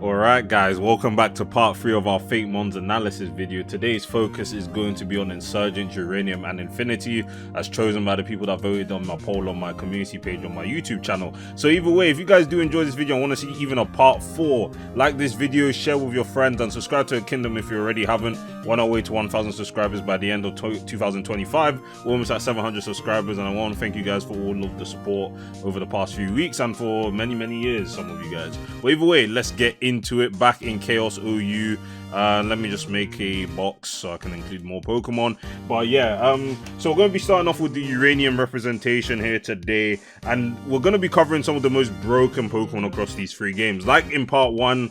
Alright guys, welcome back to part 3 of our Fakemons Analysis video. Today's focus is going to be on Insurgent, Uranium and Infinity, as chosen by the people that voted on my poll on my community page on my YouTube channel. So either way, if you guys do enjoy this video and want to see even a part 4, like this video, share with your friends and subscribe to the kingdom if you already haven't. We're on our way to 1,000 subscribers by the end of 2025. We're almost at 700 subscribers, and I want to thank you guys for all of the support over the past few weeks and for many years, some of you guys. But either way, let's get into it. Back in Chaos OU. Let me just make a box so I can include more Pokemon. But yeah, so we're going to be starting off with the Uranium representation here today, and we're going to be covering some of the most broken Pokemon across these 3 games. Like in part 1,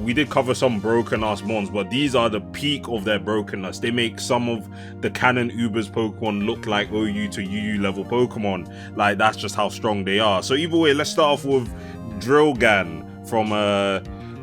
we did cover some broken ass mons, but these are the peak of their brokenness. They make some of the canon Ubers Pokemon look like OU to UU level Pokemon. Like, that's just how strong they are. So either way, let's start off with Drillgan from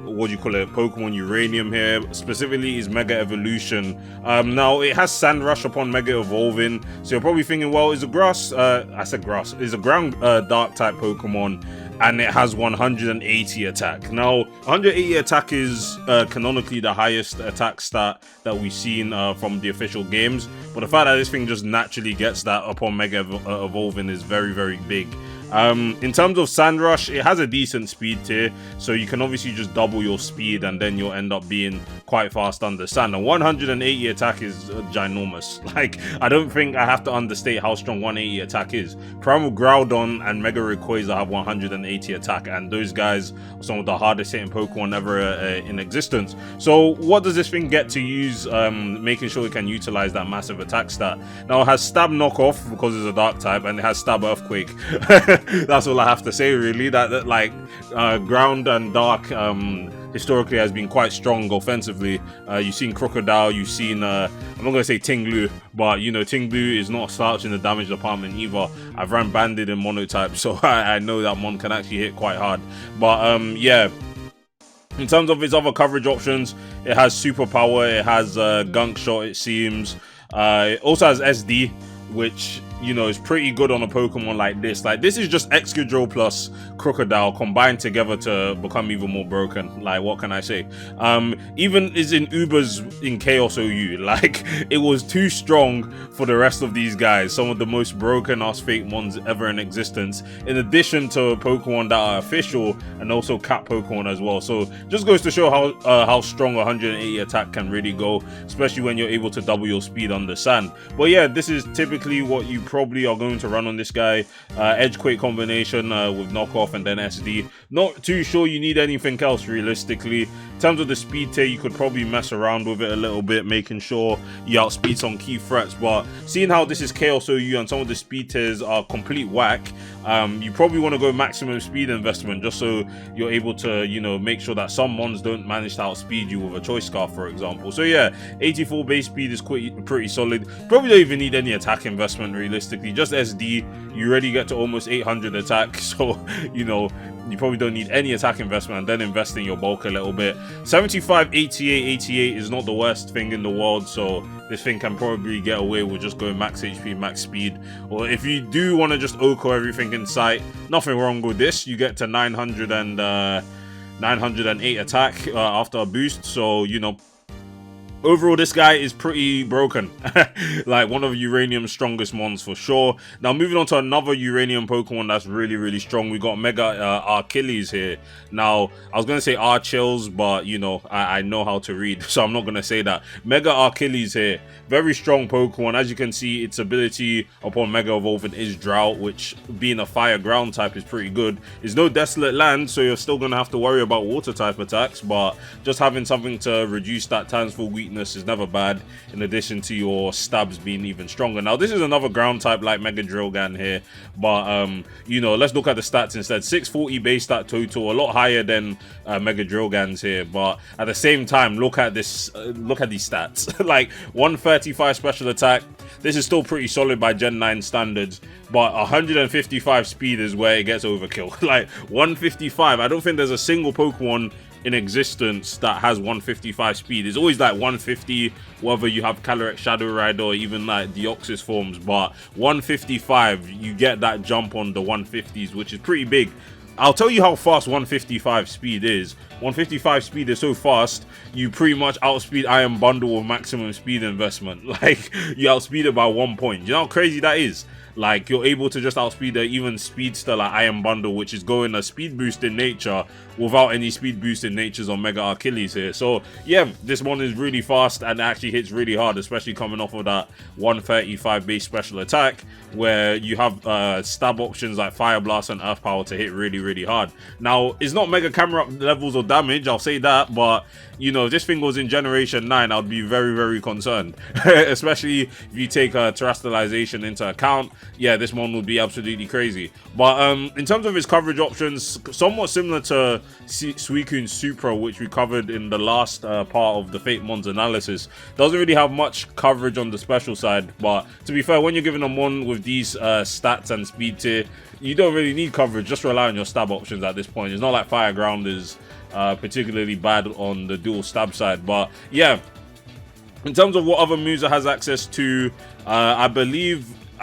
what do you call it, Pokemon Uranium here. Specifically is Mega Evolution. Now it has Sand Rush upon Mega Evolving, so you're probably thinking, well, is a grass, I said grass, is a ground dark type Pokemon, and it has 180 attack. Now 180 attack is canonically the highest attack stat that we've seen from the official games, but the fact that this thing just naturally gets that upon Mega Evolving is very big. In terms of Sand Rush, it has a decent speed tier, so you can obviously just double your speed and then you'll end up being quite fast under sand. And 180 attack is ginormous. Like, I don't think I have to understate how strong 180 attack is. Primal Groudon and Mega Rayquaza have 180 attack, and those guys are some of the hardest hitting Pokemon ever in existence. So what does this thing get to use, making sure it can utilize that massive attack stat? Now it has Stab Knockoff because it's a dark type, and it has Stab Earthquake. That's all I have to say, really. That like ground and dark historically has been quite strong offensively. You've seen Crocodile, you've seen I'm not gonna say Tinglu, but you know, Tinglu is not a slouch in the damage department either. I've ran Banded in Monotype, so I know that mon can actually hit quite hard. But yeah, in terms of its other coverage options, it has Superpower, it has Gunk Shot, it seems. It also has SD, which, you know, is pretty good on a Pokemon like this. Like, this is just Excadrill plus Crocodile combined together to become even more broken. Like, what can I say? Even is in Ubers in Chaos OU. Like, it was too strong for the rest of these guys. Some of the most broken ass Fakemons ever in existence, in addition to Pokemon that are official and also cat Pokemon as well. So just goes to show how strong 180 attack can really go, especially when you're able to double your speed on the sand. But yeah, this is typically what you probably are going to run on this guy. Edgequake combination with knockoff and then SD. Not too sure you need anything else realistically. In terms of the speed tier, you could probably mess around with it a little bit, making sure you outspeed some key threats. But seeing how this is Chaos OU and some of the speed tiers are complete whack, you probably want to go maximum speed investment just so you're able to, you know, make sure that some mons don't manage to outspeed you with a Choice Scarf, for example. So yeah, 84 base speed is pretty solid. Probably don't even need any attack investment realistically. Just SD, you already get to almost 800 attack, so you know, you probably don't need any attack investment, and then invest in your bulk a little bit. 75, 88 is not the worst thing in the world, so this thing can probably get away with just going max HP, max speed. Or if you do want to just OHKO everything in sight, nothing wrong with this. You get to 908 attack after a boost, so you know, overall, this guy is pretty broken. Like, one of Uranium's strongest mons for sure. Now, moving on to another Uranium Pokemon that's really strong. We got Mega Achilles here. Now, I was going to say Archills, but, you know, I know how to read, so I'm not going to say that. Mega Achilles here. Very strong Pokemon. As you can see, its ability upon Mega Evolving is Drought, which, being a fire ground type, is pretty good. It's no Desolate Land, so you're still going to have to worry about water type attacks, but just having something to reduce that times 4 weakness is never bad, in addition to your stabs being even stronger. Now, this is another ground type like Mega Drillgan here, but you know, let's look at the stats instead. 640 base stat total, a lot higher than Mega Drillgan's here, but at the same time, look at this, look at these stats. Like 135 special attack. This is still pretty solid by Gen 9 standards, but 155 speed is where it gets overkill. Like 155, I don't think there's a single Pokemon in existence that has 155 speed. It's always like 150, whether you have Calyrex Shadow Rider or even like Deoxys forms, but 155, you get that jump on the 150s, which is pretty big. I'll tell you how fast 155 speed is. 155 speed is so fast, you pretty much outspeed Iron Bundle with maximum speed investment. Like, you outspeed it by 1 point. You know how crazy that is? Like, you're able to just outspeed the even speedster like Iron Bundle, which is going a speed boost in nature without any speed boost in natures on Mega Achilles here. So yeah, this one is really fast and actually hits really hard, especially coming off of that 135 base special attack, where you have stab options like Fire Blast and Earth Power to hit really hard. Now, it's not Mega Camera up levels of damage, I'll say that, but you know, if this thing was in Generation 9, I'd be very concerned. Especially if you take terrestrialization into account. Yeah, this one would be absolutely crazy. But in terms of its coverage options, somewhat similar to Suicune's Supra, which we covered in the last part of the Fakemons analysis. Doesn't really have much coverage on the special side, but to be fair, when you're giving them one with these stats and speed tier, you don't really need coverage, just rely on your stab options at this point. It's not like Fire Ground is particularly bad on the dual stab side. But yeah, in terms of what other moves it has access to, I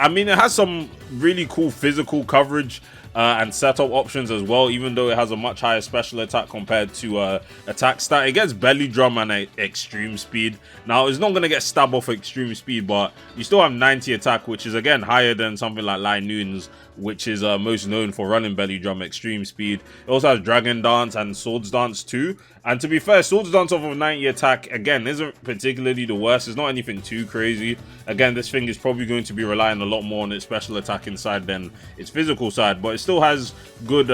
mean, it has some really cool physical coverage and setup options as well, even though it has a much higher special attack compared to attack stat. It gets belly drum and extreme speed. Now, it's not going to get stab off extreme speed, but you still have 90 attack, which is again higher than something like Lai Noon's, which is most known for running belly drum extreme speed. It also has Dragon Dance and Swords Dance too. And to be fair, Swords Dance off of 90 attack, again, isn't particularly the worst. It's not anything too crazy. Again, this thing is probably going to be relying a lot more on its special attacking side than its physical side, but it still has good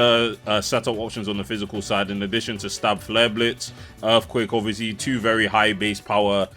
setup options on the physical side, in addition to Stab, Flare Blitz, Earthquake, obviously, two very high base power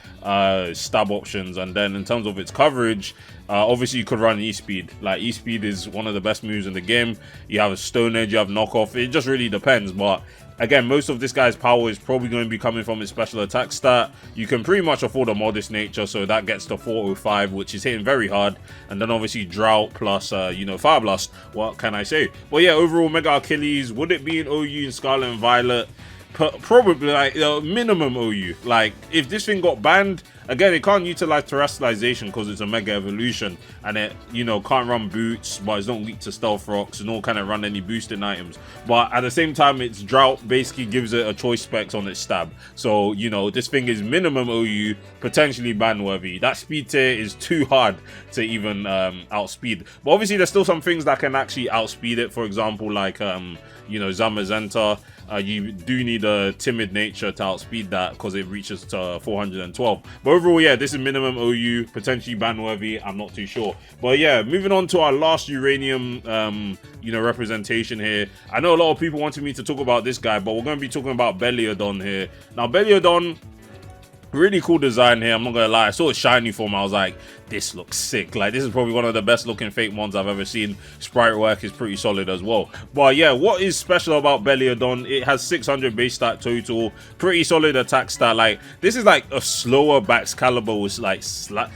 stab options. And then in terms of its coverage, obviously you could run E-Speed. Like, E-Speed is one of the best moves in the game. You have a Stone Edge, you have Knockoff. It just really depends, but again, most of this guy's power is probably going to be coming from his special attack stat. You can pretty much afford a modest nature, so that gets to 405, which is hitting very hard. And then obviously Drought plus, you know, Fire Blast. What can I say? Well, yeah, overall, Mega Achilles, would it be an OU in Scarlet and Violet? Probably, like, minimum OU. Like, if this thing got banned, again, it can't utilize terrestrialization because it's a Mega Evolution, and it, you know, can't run boots, but it's not weak to stealth rocks, and all kind of run any boosting items. But at the same time, its Drought basically gives it a choice specs on its stab. So, you know, this thing is minimum OU, potentially ban worthy. That speed tier is too hard to even outspeed. But obviously, there's still some things that can actually outspeed it. For example, like you know, Zamazenta. You do need a timid nature to outspeed that because it reaches to 412. But overall, yeah, this is minimum OU, potentially ban worthy. I'm not too sure. But yeah, moving on to our last uranium, you know, representation here. I know a lot of people wanted me to talk about this guy, but we're going to be talking about Beliodon here. Now, Beliodon, really cool design here, I'm not gonna lie. I saw a shiny form, I was like, this looks sick. Like, this is probably one of the best looking Fakemons I've ever seen. Sprite work is pretty solid as well. But yeah, what is special about Beliodon? It has 600 base stat total, pretty solid attack stat. Like, this is like a slower Baxcalibur with like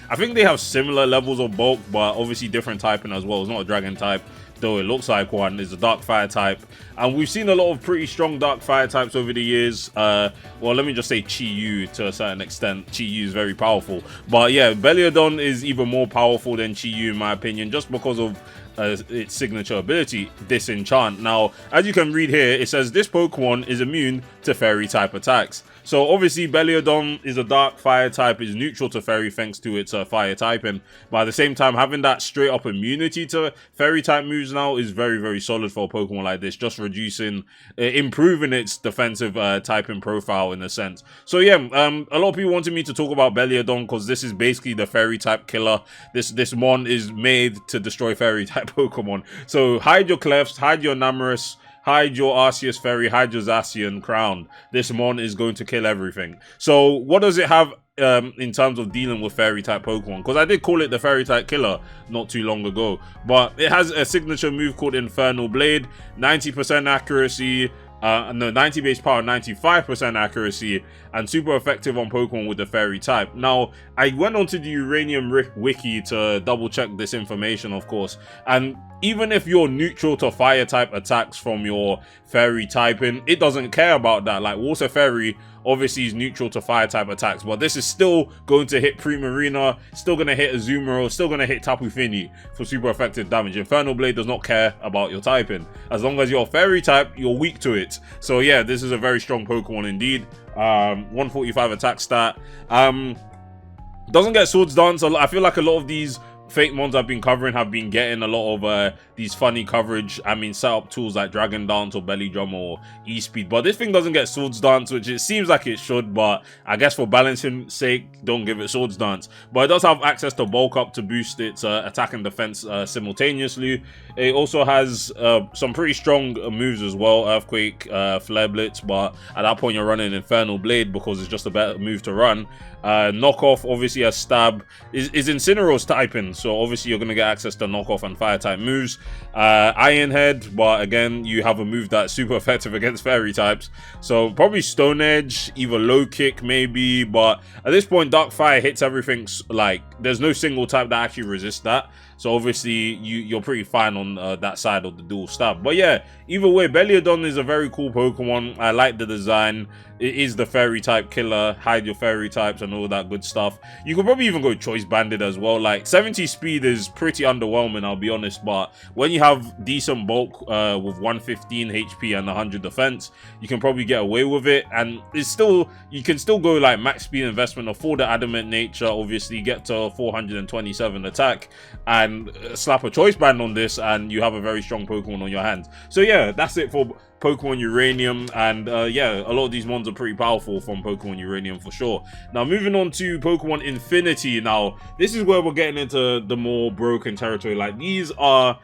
I think they have similar levels of bulk, but obviously different typing as well. It's not a dragon type, though it looks like one. Is a dark fire type, and we've seen a lot of pretty strong dark fire types over the years. Well, let me just say Chi-Yu to a certain extent. Chi-Yu is very powerful, but yeah, Beliodon is even more powerful than Chi-Yu in my opinion, just because of its signature ability, Disenchant. Now, as you can read here, it says this Pokemon is immune to fairy type attacks. So obviously Beliodon is a dark fire type, is neutral to fairy thanks to its fire typing, but at the same time having that straight up immunity to fairy type moves now is very solid for a Pokemon like this, just reducing, improving its defensive typing profile in a sense. So yeah, a lot of people wanted me to talk about Beliodon because this is basically the fairy type killer. This mon is made to destroy fairy type Pokemon. So hide your Clefs, hide your Namorous, hide your Arceus Fairy, hide your Zacian Crown. This mon is going to kill everything. So what does it have in terms of dealing with fairy type Pokemon? Because I did call it the fairy type killer not too long ago, but it has a signature move called Infernal Blade, 90% accuracy, no, 90 base power, 95% accuracy, and super effective on Pokemon with the fairy type. Now, I went onto the Uranium wiki to double check this information, of course, and even if you're neutral to fire type attacks from your fairy typing, it doesn't care about that. Like water fairy obviously is neutral to fire type attacks, but this is still going to hit Primarina, still going to hit Azumarill, still going to hit Tapu Fini for super effective damage. Infernal Blade does not care about your typing. As long as you're fairy type, you're weak to it. So yeah, this is a very strong Pokemon indeed. 145 attack stat. Doesn't get Swords Dance. I feel like a lot of these Fakemons I've been covering have been getting a lot of these funny coverage. I mean, setup tools like Dragon Dance or Belly Drum or E-Speed, but this thing doesn't get Swords Dance, which it seems like it should, but I guess for balancing sake, don't give it Swords Dance. But it does have access to Bulk Up to boost its attack and defense simultaneously. It also has some pretty strong moves as well, Earthquake, Flare Blitz, but at that point you're running Infernal Blade because it's just a better move to run. Knockoff obviously has Stab, is Incineroar's typing, so obviously you're going to get access to Knockoff and Fire type moves. Iron Head, but again you have a move that's super effective against Fairy types, so probably Stone Edge, either Low Kick maybe, but at this point Dark Fire hits everything, like there's no single type that actually resists that. So obviously you're pretty fine on that side of the dual stab. But yeah, either way, Belliodon is a very cool Pokemon. I like the design. It is the fairy type killer, hide your fairy types and all that good stuff. You could probably even go Choice Banded as well. Like 70 speed is pretty underwhelming, I'll be honest, but when you have decent bulk with 115 HP and 100 defense, you can probably get away with it. And it's still, you can still go like max speed investment, afford the adamant nature, obviously get to 427 attack, and slap a Choice Band on this and you have a very strong Pokemon on your hands. So yeah, that's it for Pokemon Uranium, and yeah, a lot of these mons are pretty powerful from Pokemon Uranium for sure. Now moving on to Pokemon Infinity. Now this is where we're getting into the more broken territory. Like these are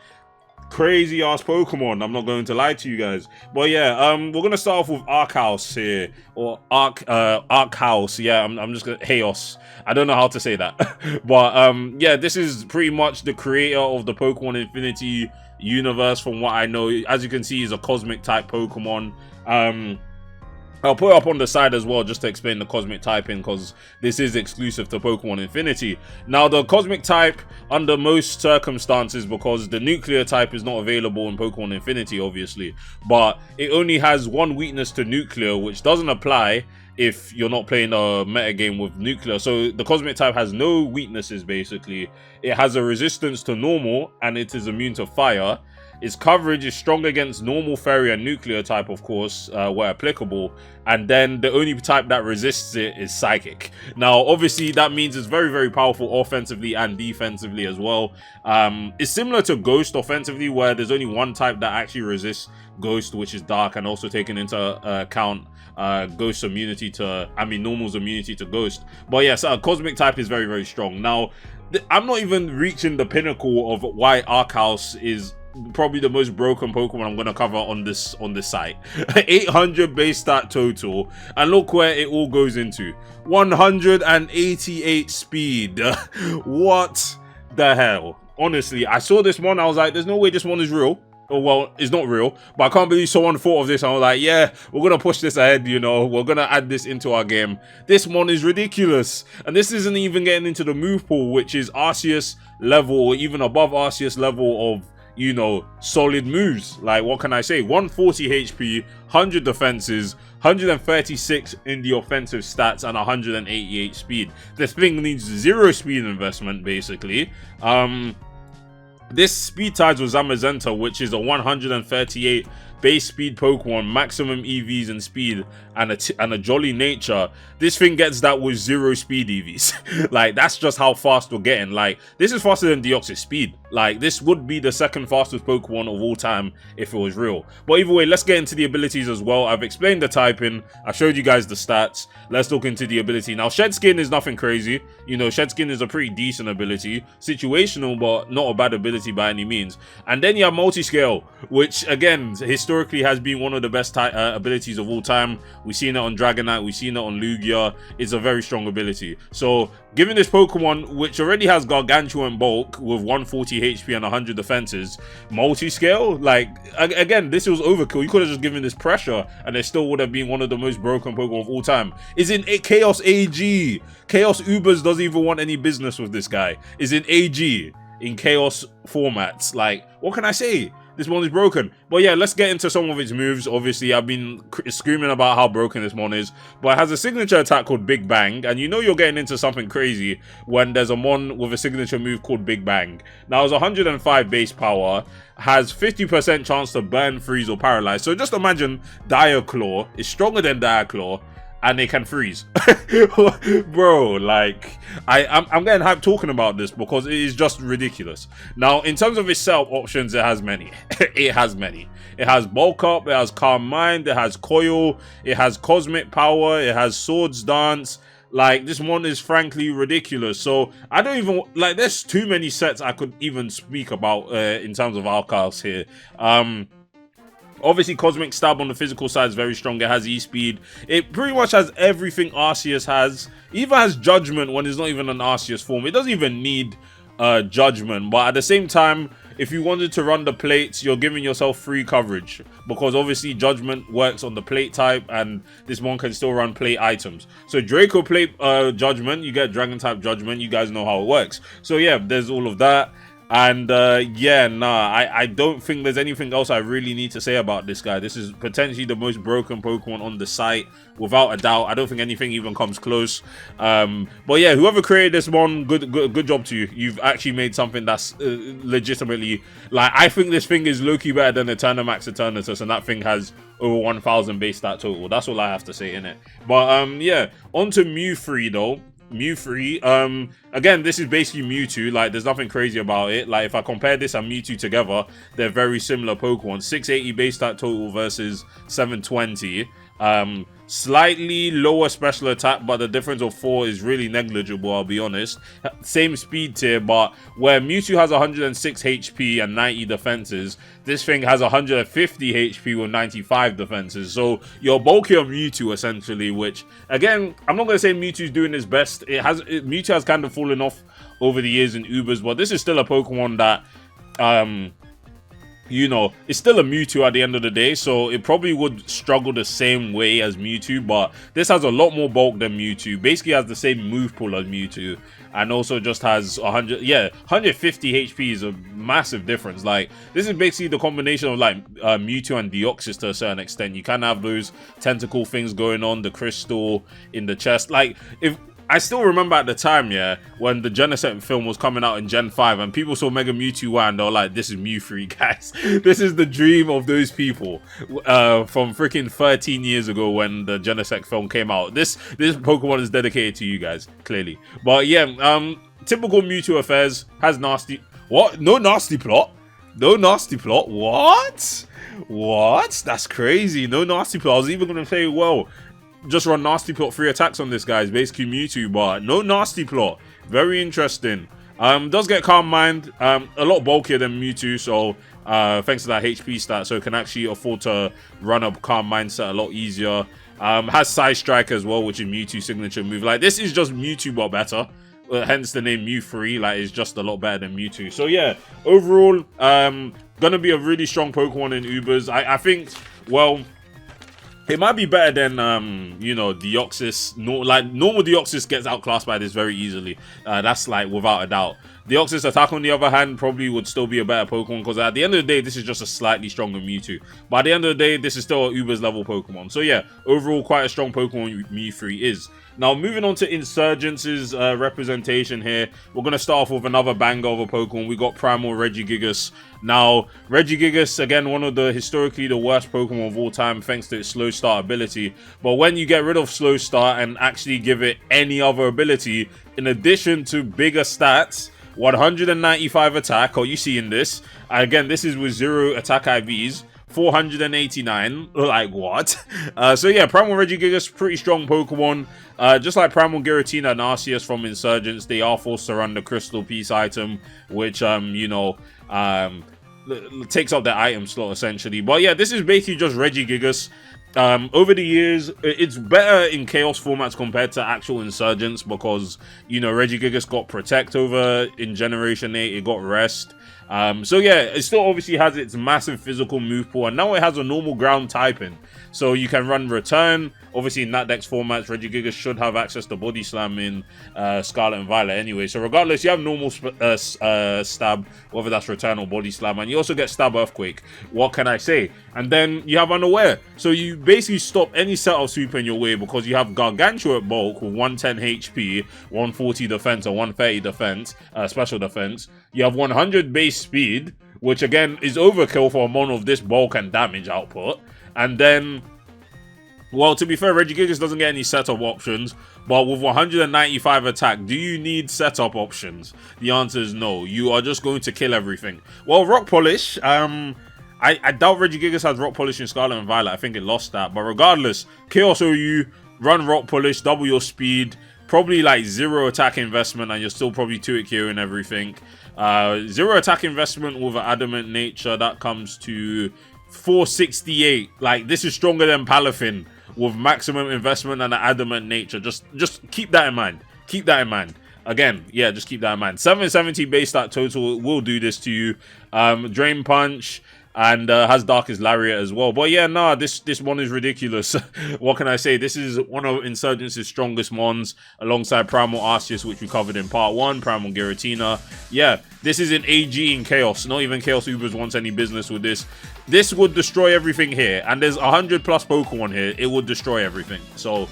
crazy ass Pokemon, I'm not going to lie to you guys. But yeah, we're gonna start off with Archaos here, or Archaos. Yeah, I'm just gonna Chaos. I don't know how to say that. But yeah, this is pretty much the creator of the Pokemon Infinity universe from what I know. As you can see, he's a cosmic type Pokemon. I'll put it up on the side as well just to explain the cosmic typing, because this is exclusive to Pokemon Infinity. Now the cosmic type under most circumstances, because the nuclear type is not available in Pokemon Infinity obviously, but it only has one weakness to nuclear, which doesn't apply if you're not playing a meta game with nuclear. So the cosmic type has no weaknesses basically. It has a resistance to normal and it is immune to fire. Its coverage is strong against normal, fairy and nuclear type, of course, where applicable. And then the only type that resists it is psychic. Now, obviously, that means it's very, very powerful offensively and defensively as well. It's similar to Ghost offensively, where there's only one type that actually resists Ghost, which is Dark, and also taking into account Ghost's immunity to, Normal's immunity to Ghost. But yes, Cosmic type is very, very strong. Now, I'm not even reaching the pinnacle of why Archaos is probably the most broken Pokemon I'm going to cover on this site. 800 base stat total, and look where it all goes into. 188 speed. What the hell? Honestly, I saw this one, I was like, there's no way this one is real. Oh, well, it's not real, but I can't believe someone thought of this. I was like, yeah, we're gonna push this ahead, you know, we're gonna add this into our game. This one is ridiculous, and this isn't even getting into the move pool, which is Arceus level, or even above Arceus level of, you know, solid moves. Like, what can I say? 140 HP, 100 defenses, 136 in the offensive stats, and 188 speed. This thing needs 0 speed investment, basically. This speed ties with Zamazenta, which is a 138 base speed Pokemon, maximum EVs and speed, and a jolly nature. This thing gets that with 0 speed EVs. Like, that's just how fast we're getting. Like, this is faster than Deoxys speed. Like, this would be the second fastest Pokemon of all time if it was real. But either way, let's get into the abilities as well. I've explained the typing, I showed you guys the stats. Let's look into the ability. Now, Shed Skin is nothing crazy. You know, Shed Skin is a pretty decent ability. Situational, but not a bad ability by any means. And then you have Multiscale, which, again, historically has been one of the best abilities of all time. We've seen it on Dragonite, we've seen it on Lugia. It's a very strong ability. So, given this Pokemon, which already has Gargantuan bulk with 140 HP and 100 defenses, Multiscale, like, again, this was overkill. You could have just given this pressure and it still would have been one of the most broken Pokemon of all time. Is in Chaos AG. Chaos Ubers doesn't even want any business with this guy. Is in AG. in Chaos formats. Like, what can I say? This one is broken. But yeah, let's get into some of its moves. Obviously, I've been screaming about how broken this one is. But it has a signature attack called Big Bang. And you know you're getting into something crazy when there's a mon with a signature move called Big Bang. Now, it's 105 base power. Has 50% chance to burn, freeze, or paralyze. So just imagine Dire Claw is stronger than Dire Claw. And they can freeze. Bro, like, I'm getting hyped talking about this because it is just ridiculous. Now, in terms of its setup options, it has many. It has many. It has Bulk Up, it has Calm Mind, it has Coil, it has Cosmic Power, it has Swords Dance. Like, this one is frankly ridiculous. So, I don't even, like, there's too many sets I could even speak about in terms of outcasts here. Obviously, Cosmic Stab on the physical side is very strong. It has E-Speed. It pretty much has everything Arceus has. It even has Judgment when it's not even an Arceus form. It doesn't even need Judgment. But at the same time, if you wanted to run the plates, you're giving yourself free coverage. Because obviously, Judgment works on the plate type. And this one can still run plate items. So Draco plate Judgment. You get Dragon type Judgment. You guys know how it works. So yeah, there's all of that. And yeah, nah, I don't think there's anything else I really need to say about this guy. This is potentially the most broken Pokemon on the site, without a doubt. I don't think anything even comes close. But yeah, whoever created this one, good job to you. You've actually made something that's legitimately, like, I think this thing is low-key better than Eternamax Eternatus, and that thing has over 1,000 base stat total. That's all I have to say in it. But yeah, on to Mew 3 though. Mew 3, again, this is basically Mewtwo. Like, there's nothing crazy about it. Like, if I compare this and Mewtwo together, they're very similar Pokemon. 680 base stat total versus 720. Slightly lower special attack, but the difference of 4 is really negligible, I'll be honest. Same speed tier, but where Mewtwo has 106 HP and 90 defenses, this thing has 150 HP with 95 defenses. So you're bulkier Mewtwo essentially, which again, I'm not going to say Mewtwo's doing his best. Mewtwo has kind of fallen off over the years in Ubers, but this is still a Pokemon that you know, it's still a Mewtwo at the end of the day, so it probably would struggle the same way as Mewtwo, but this has a lot more bulk than Mewtwo. Basically has the same move pool as Mewtwo, and also just has 150 HP is a massive difference. Like, this is basically the combination of like Mewtwo and Deoxys to a certain extent. You can have those tentacle things going on, the crystal in the chest. Like, if I still remember at the time, yeah, when the Genesect film was coming out in Gen 5 and people saw Mega Mewtwo 1 and they were like, this is Mew 3, guys. This is the dream of those people from freaking 13 years ago when the Genesect film came out. This Pokemon is dedicated to you guys, clearly. But yeah, typical Mewtwo affairs, has nasty... What? No nasty plot? No nasty plot? What? What? That's crazy. No nasty plot. I was even going to say, well, just run nasty plot 3 attacks on this guy. It's basically Mewtwo, but no nasty plot. Very interesting. Does get Calm Mind, a lot bulkier than Mewtwo, so thanks to that HP stat, so it can actually afford to run a Calm Mindset a lot easier. Has Side Strike as well, which is Mewtwo's signature move. Like, this is just Mewtwo but better. Hence the name Mew 3. Like, it's just a lot better than Mewtwo. So yeah, overall, gonna be a really strong Pokemon in Ubers. I think, well, it might be better than, you know, Deoxys. Normal Deoxys gets outclassed by this very easily. That's, like, without a doubt. Deoxys attack, on the other hand, probably would still be a better Pokemon, because at the end of the day, this is just a slightly stronger Mewtwo. But at the end of the day, this is still an Ubers level Pokemon. So yeah, overall, quite a strong Pokemon Mew 3 is. Now, moving on to Insurgence's representation here, we're going to start off with another banger of a Pokemon. We got Primal Regigigas. Now, Regigigas, again, one of the historically the worst Pokemon of all time, thanks to its slow start ability. But when you get rid of slow start and actually give it any other ability, in addition to bigger stats, 195 attack, you seeing this? Again, this is with 0 attack IVs. 489, like what? So yeah, Primal Regigigas, pretty strong Pokemon. Just like Primal Giratina and Arceus from Insurgents, they are forced to run the Crystal Piece item, which, you know, takes up the item slot essentially. But yeah, this is basically just Regigigas. Over the years, it's better in Chaos formats compared to actual Insurgents, because, you know, Regigigas got Protect over in Generation 8, it got Rest. So yeah, it still obviously has its massive physical move pool, and now it has a normal ground typing. So you can run return. Obviously in that deck's formats, Regigigas should have access to body slam in Scarlet and Violet anyway. So regardless, you have normal stab, whether that's return or body slam, and you also get stab earthquake. What can I say? And then you have unaware. So you basically stop any setup sweep in your way because you have Gargantua at bulk with 110 HP, 140 defense, or 130 defense, special defense. You have 100 base speed, which again is overkill for a mono of this bulk and damage output. And then, well, to be fair, Regigigas doesn't get any setup options, but with 195 attack, do you need setup options? The answer is no. You are just going to kill everything. Well, Rock Polish, I doubt Regigigas has Rock Polish in Scarlet and Violet. I think it lost that. But regardless, Chaos OU, run Rock Polish, double your speed, probably like 0 attack investment, and you're still probably 2-hit KO and everything. 0 attack investment with an Adamant Nature, that comes to 468. Like, this is stronger than Palafin with maximum investment and an Adamant Nature. Just keep that in mind. Keep that in mind. Again, yeah, just keep that in mind. 770 base stat total will do this to you. Drain Punch, and has Darkest Lariat as well. But yeah, nah, this one is ridiculous. What can I say? This is one of Insurgence's strongest mons, alongside Primal Arceus, which we covered in part 1, Primal Giratina. Yeah, this is an AG in Chaos. Not even Chaos Ubers wants any business with this. This would destroy everything here, and there's 100 plus Pokemon here. It would destroy everything. So,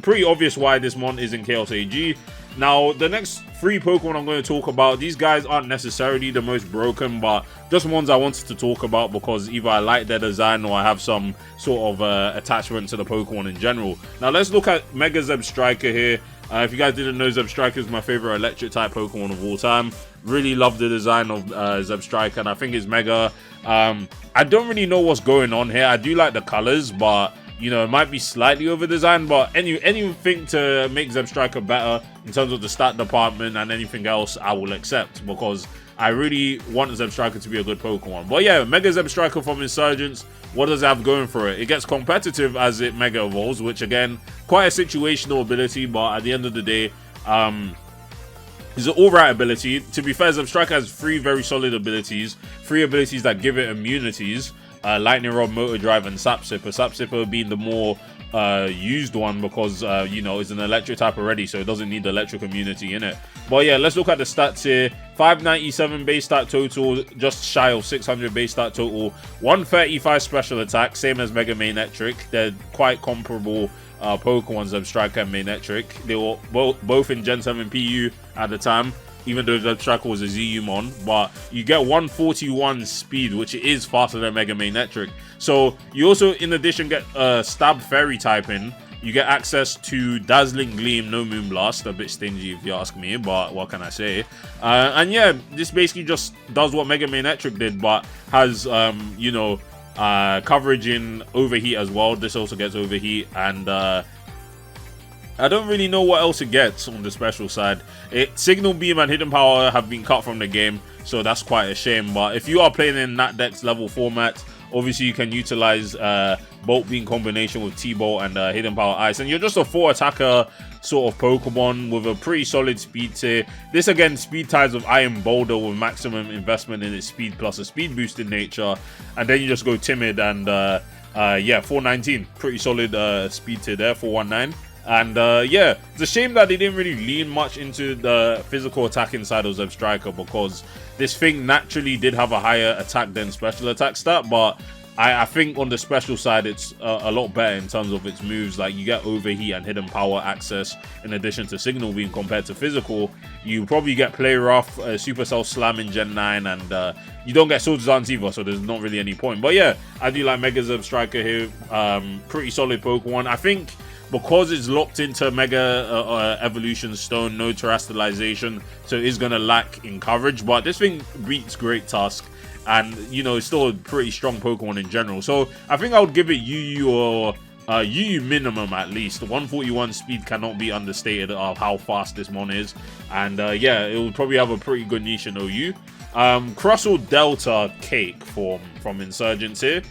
pretty obvious why this mon is in Chaos AG. Now, the next 3 Pokemon I'm going to talk about, these guys aren't necessarily the most broken, but just ones I wanted to talk about because either I like their design or I have some sort of attachment to the Pokemon in general. Now, let's look at Mega Zebstrika here. If you guys didn't know, Zebstrika is my favorite electric type Pokemon of all time. Really love the design of Zebstrika, and I think it's mega. I don't really know what's going on here. I do like the colors, but you know, it might be slightly over designed, but anything to make Zebstrika better in terms of the stat department and anything else, I will accept, because I really want Zebstrika to be a good Pokemon. But yeah, Mega Zebstrika from Insurgents, what does it have going for it? It gets competitive as it Mega Evolves, which again, quite a situational ability, but at the end of the day, it's an alright ability. To be fair, Zebstrika has 3 very solid abilities, 3 abilities that give it immunities. Lightning Rod, Motor Drive, and Sap Sipper. Sap Sipper being the more used one because, you know, it's an electric type already, so it doesn't need the electric immunity in it. But yeah, let's look at the stats here. 597 base stat total, just shy of 600 base stat total. 135 special attack, same as Mega Manectric. They're quite comparable Pokemon, Zebstrika and Manectric. They were both in Gen 7 PU at the time, even though Zebstrika was a ZU-mon, but you get 141 speed, which is faster than Mega Manectric. So you also, in addition, get Stab Fairy typing. You get access to Dazzling Gleam, no Moonblast, a bit stingy if you ask me, but what can I say? And yeah, this basically just does what Mega Manectric did, but has, you know, coverage in Overheat as well. This also gets Overheat, and I don't really know what else it gets on the special side. Signal Beam and Hidden Power have been cut from the game, so that's quite a shame. But if you are playing in that deck's level format, obviously you can utilize Bolt Beam combination with T-Bolt and Hidden Power Ice, and you're just a 4 attacker sort of Pokemon with a pretty solid speed tier. This again, speed ties with Iron Boulder with maximum investment in its speed plus a speed boost in nature, and then you just go Timid and yeah, 419, pretty solid speed tier there, 419. And yeah, it's a shame that they didn't really lean much into the physical attack inside of Zebstrika, because this thing naturally did have a higher attack than special attack stat, but I think on the special side it's a lot better in terms of its moves. Like, you get Overheat and Hidden Power access in addition to Signal Beam compared to physical. You probably get Play Rough, Supercell Slam in Gen 9, and you don't get Swords Dance either, so there's not really any point. But yeah, I do like Mega Zebstrika here. Pretty solid Pokemon. I think because it's locked into Mega Evolution Stone, no Terrestrialization, so it is going to lack in coverage. But this thing beats Great Tusk, and, you know, it's still a pretty strong Pokemon in general. So I think I would give it UU or UU minimum at least. 141 speed cannot be understated of how fast this mon is. And yeah, it will probably have a pretty good niche in OU. Crustle Delta Cake from Insurgents here.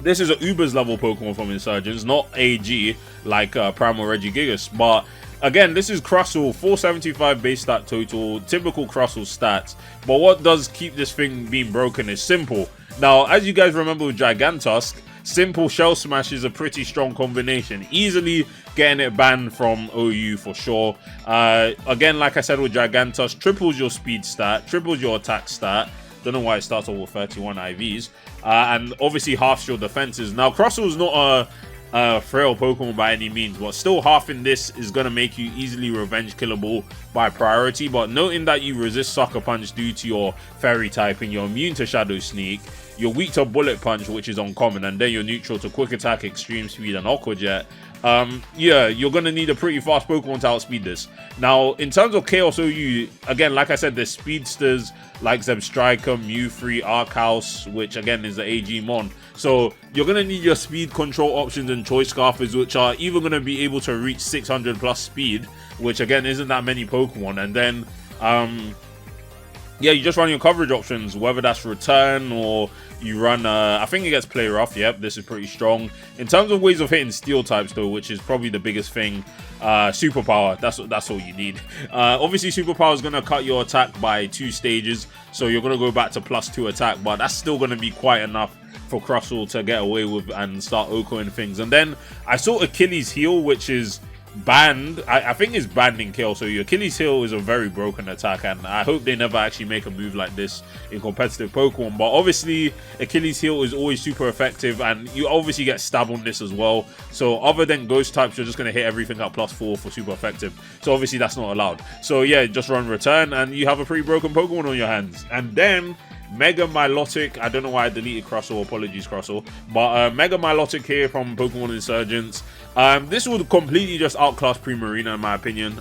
This is an Uber's level Pokemon from Insurgents, not AG like Primal Regigigas, but again, this is Crustle, 475 base stat total, typical Crustle stats. But what does keep this thing being broken is Simple. Now, as you guys remember with Gigantusk, Simple Shell Smash is a pretty strong combination. Easily getting it banned from OU for sure. Again, like I said with Gigantusk, triples your speed stat, triples your attack stat. Don't know why it starts off with 31 IVs. And obviously halves your defenses. Now, Crustle is not a frail Pokemon by any means, but still halving this is going to make you easily revenge killable by priority. But noting that you resist Sucker Punch due to your Fairy typing, you're immune to Shadow Sneak, you're weak to Bullet Punch, which is uncommon, and then you're neutral to Quick Attack, Extreme Speed, and Aqua Jet. Yeah, you're going to need a pretty fast Pokemon to outspeed this. Now, in terms of Chaos OU, again, like I said, there's speedsters like Zebstrika, Mewfree, Archaus, which again is the AG Mon. So you're going to need your speed control options and Choice Scarfers, which are either going to be able to reach 600 plus speed, which again isn't that many Pokemon, and then yeah, you just run your coverage options, whether that's Return or you run, I think it gets Play Rough. Yep, this is pretty strong. In terms of ways of hitting Steel types though, which is probably the biggest thing, Superpower, that's all you need. Obviously Superpower is going to cut your attack by 2 stages, so you're going to go back to +2 attack, but that's still going to be quite enough for Crustle to get away with and start Okoing things. And then I saw Achilles Heel, which is banned. I think it's banned in Chaos. So your Achilles Heel is a very broken attack, and I hope they never actually make a move like this in competitive Pokemon. But obviously Achilles Heel is always super effective, and you obviously get stab on this as well. So other than ghost types, you're just going to hit everything at +4 for super effective. So obviously that's not allowed. So yeah, just run Return and you have a pretty broken Pokemon on your hands. And then Mega Milotic, I don't know why I deleted Crustle, apologies Crustle, but Mega Milotic here from Pokemon Insurgents. This would completely just outclass Primarina in my opinion.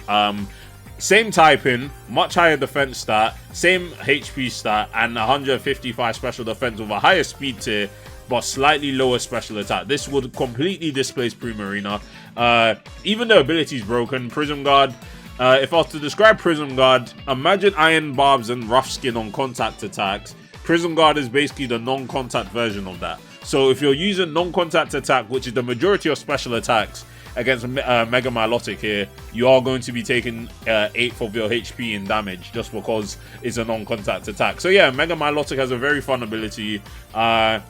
Same typing, much higher defense stat, same HP stat, and 155 special defense with a higher speed tier, but slightly lower special attack. This would completely displace Primarina. Even the ability is broken. Prism Guard, if I was to describe Prism Guard, imagine Iron Barbs and Rough Skin on contact attacks. Prism Guard is basically the non-contact version of that. So if you're using non-contact attack, which is the majority of special attacks against Mega Milotic here, you are going to be taking 1/8 of your HP in damage just because it's a non-contact attack. So yeah, Mega Milotic has a very fun ability. It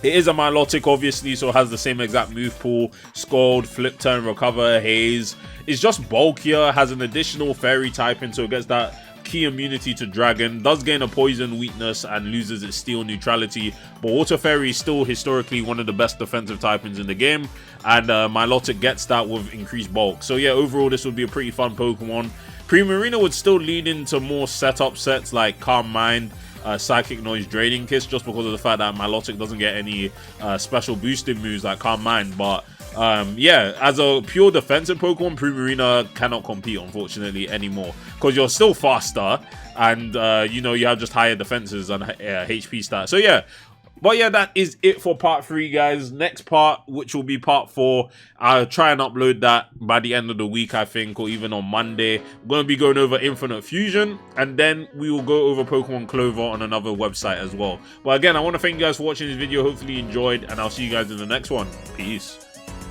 is a Milotic, obviously, so it has the same exact move pool. Scald, Flip Turn, Recover, Haze. It's just bulkier, has an additional Fairy typing, so it gets that key immunity to Dragon. Does gain a Poison weakness and loses its Steel neutrality. But Water Fairy is still historically one of the best defensive typings in the game. And Milotic gets that with increased bulk. So yeah, overall, this would be a pretty fun Pokemon. Primarina would still lead into more setup sets like Calm Mind, Psychic Noise, Draining Kiss, just because of the fact that Milotic doesn't get any special boosting moves like Calm Mind. But yeah, as a pure defensive Pokemon, Primarina cannot compete unfortunately anymore, because you're still faster and you know, you have just higher defenses and HP stats. So yeah, but yeah, that is it for part 3, guys. Next part, which will be part 4, I'll try and upload that by the end of the week, I think, or even on Monday. I'm going to be going over Infinite Fusion, and then we will go over Pokemon Clover on another website as well. But again, I want to thank you guys for watching this video. Hopefully you enjoyed, and I'll see you guys in the next one. Peace.